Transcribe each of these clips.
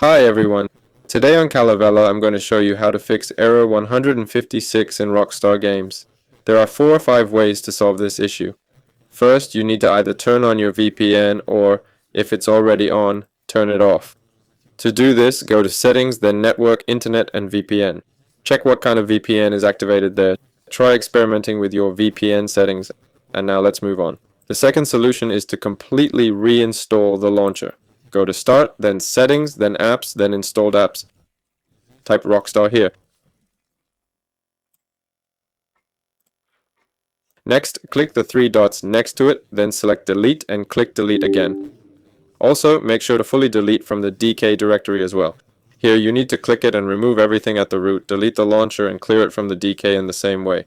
Hi everyone. Today on Calavella I'm going to show you how to fix error 156 in Rockstar Games. There are 4 or 5 ways to solve this issue. First, you need to either turn on your VPN or, if it's already on, turn it off. To do this, go to Settings, then Network, Internet, and VPN. Check what kind of VPN is activated there. Try experimenting with your VPN settings, and now let's move on. The second solution is to completely reinstall the launcher. Go to Start, then Settings, then Apps, then Installed Apps. Type Rockstar here. Next, click the 3 dots next to it, then select Delete and click Delete again. Also, make sure to fully delete from the DK directory as well. Here, you need to click it and remove everything at the root, delete the launcher, and clear it from the DK in the same way.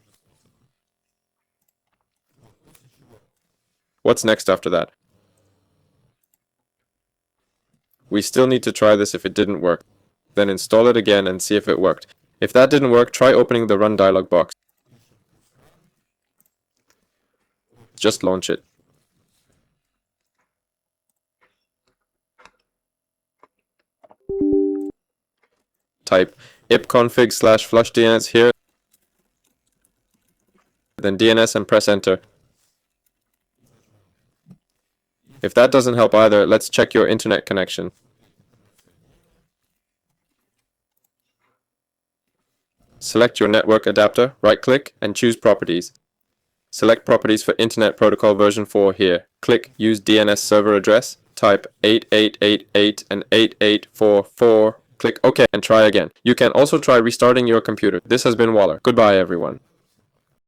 What's next after that? We still need to try this if it didn't work. Then install it again and see if it worked. If that didn't work, try opening the Run dialog box. Just launch it. Type ipconfig/flushdns here, then DNS and press enter. If that doesn't help either, let's check your internet connection. Select your network adapter, right-click, and choose Properties. Select Properties for Internet Protocol version 4 here. Click Use DNS server address, type 8888 and 8844, click OK and try again. You can also try restarting your computer. This has been Waller. Goodbye everyone.